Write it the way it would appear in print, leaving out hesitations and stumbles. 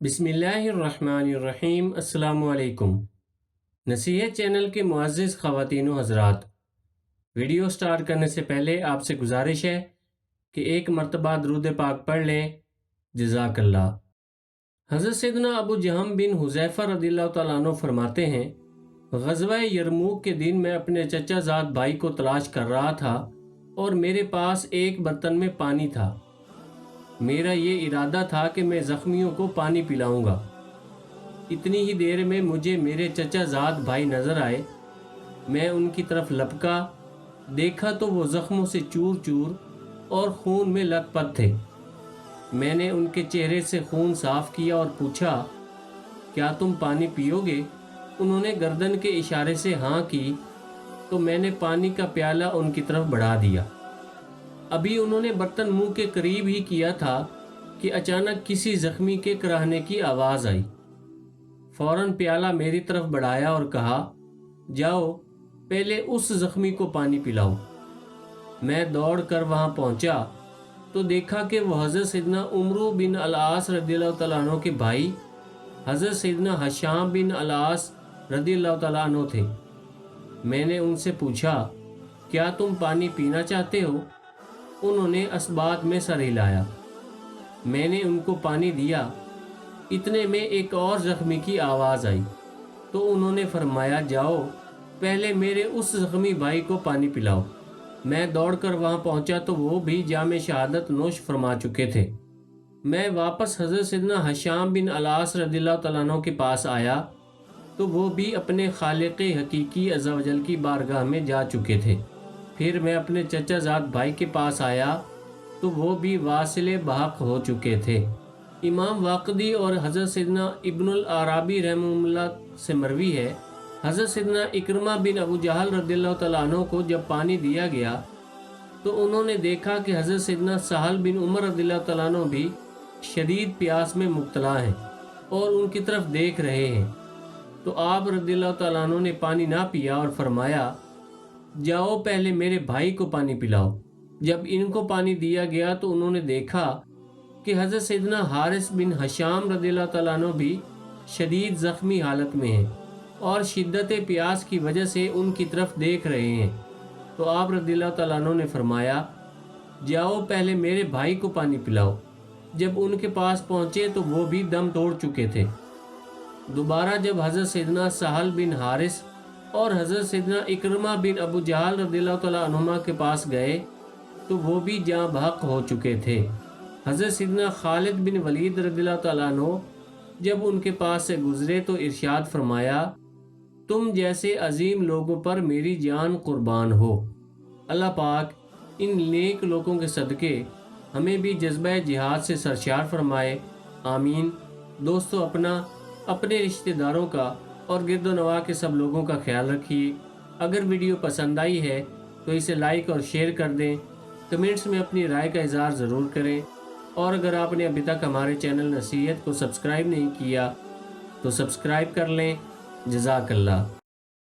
बिस्मिल्लाहिर्रहमानिर्रहीम। अस्सलाम वालेकुम। नसीहत चैनल के मुअज़्ज़िज़ ख़वातीन व हज़रात, वीडियो स्टार्ट करने से पहले आपसे गुजारिश है कि एक मरतबा दरूद पाक पढ़ लें। जज़ाकल्लाह। हज़रत सैयदना अबू जहम बिन हुज़ैफ़ा रज़ियल्लाहु तआला अन्हु फरमाते हैं, ग़ज़वा यरमूक के दिन मैं अपने चचा ज़ाद भाई को तलाश कर रहा था और मेरे पास एक बर्तन में पानी था। मेरा ये इरादा था कि मैं ज़ख्मियों को पानी पिलाऊंगा। इतनी ही देर में मुझे मेरे चचा ज़ाद भाई नज़र आए। मैं उनकी तरफ लपका, देखा तो वो ज़ख्मों से चूर चूर और खून में लथपथ थे। मैंने उनके चेहरे से खून साफ किया और पूछा, क्या तुम पानी पियोगे? उन्होंने गर्दन के इशारे से हाँ की, तो मैंने पानी का प्याला उनकी तरफ बढ़ा दिया। अभी उन्होंने बर्तन मुंह के करीब ही किया था कि अचानक किसी जख्मी के कराहने की आवाज़ आई। फौरन प्याला मेरी तरफ बढ़ाया और कहा, जाओ पहले उस जख्मी को पानी पिलाओ। मैं दौड़ कर वहाँ पहुँचा तो देखा कि वो हज़रत सैयदना उमरू बिन अल-आस रज़ियल्लाहु तआला अन्हु के भाई हज़रत सैयदना हशाम बिन अल-आस रज़ियल्लाहु तआला अन्हु थे। मैंने उनसे पूछा, क्या तुम पानी पीना चाहते हो? उन्होंने असबात में सर हिलाया। मैंने उनको पानी दिया। इतने में एक और जख्मी की आवाज़ आई तो उन्होंने फरमाया, जाओ पहले मेरे उस जख्मी भाई को पानी पिलाओ। मैं दौड़कर वहाँ पहुँचा तो वो भी जामे शहादत नोश फरमा चुके थे। मैं वापस हज़रत सैयदना हशाम बिन अल-आस रज़ियल्लाहु तआला अन्हु के पास आया तो वो भी अपने खालिक़ हकीकी अज़्ज़ा वजल की बारगाह में जा चुके थे। फिर मैं अपने चचा ज़ाद भाई के पास आया तो वो भी वासिले बहक हो चुके थे। इमाम वाक़दी और हज़रत सैयदना इब्नुल अराबी रहमहुल्लाह से मरवी है, हज़रत सैयदना इकरमा बिन अबू जहल रज़ियल्लाहु तआला अन्हु को जब पानी दिया गया तो उन्होंने देखा कि हज़रत सैयदना सहल बिन उमर रज़ियल्लाहु तआला अन्हु भी शदीद प्यास में मुब्तला हैं और उनकी तरफ देख रहे हैं। तो आप रज़ियल्लाहु तआला अन्हु ने पानी ना पिया और फरमाया, जाओ पहले मेरे भाई को पानी पिलाओ। जब इनको पानी दिया गया तो उन्होंने देखा कि हज़रत सैयदना हारिस बिन हशाम रज़ियल्लाहु तआला अन्हु भी शदीद ज़ख्मी हालत में हैं और शिद्दत प्यास की वजह से उनकी तरफ देख रहे हैं। तो आप रज़ियल्लाहु तआला अन्हु ने फरमाया, जाओ पहले मेरे भाई को पानी पिलाओ। जब उनके पास पहुँचे तो वो भी दम तोड़ चुके थे। दोबारा जब हज़रत सैयदना सहल बिन हारिस और हज़रत सैयदना इकरमा बिन अबू जहल रज़ियल्लाहु तआला अन्हुमा के पास गए तो वो भी जाँ बहक हो चुके थे। हज़रत सैयदना खालिद बिन वलीद रज़ियल्लाहु तआला अन्हु जब उनके पास से गुज़रे तो इरशाद फरमाया, तुम जैसे अजीम लोगों पर मेरी जान कुर्बान हो। अल्लाह पाक इन नेक लोगों के सदक़े हमें भी जज्बा जिहाद से सरशार फरमाए। आमीन। दोस्तों, अपने रिश्तेदारों का और गिरदोनवा के सब लोगों का ख्याल रखिए। अगर वीडियो पसंद आई है तो इसे लाइक और शेयर कर दें। कमेंट्स में अपनी राय का इज़हार ज़रूर करें और अगर आपने अभी तक हमारे चैनल नसीहत को सब्सक्राइब नहीं किया तो सब्सक्राइब कर लें। जज़ाकल्लाह।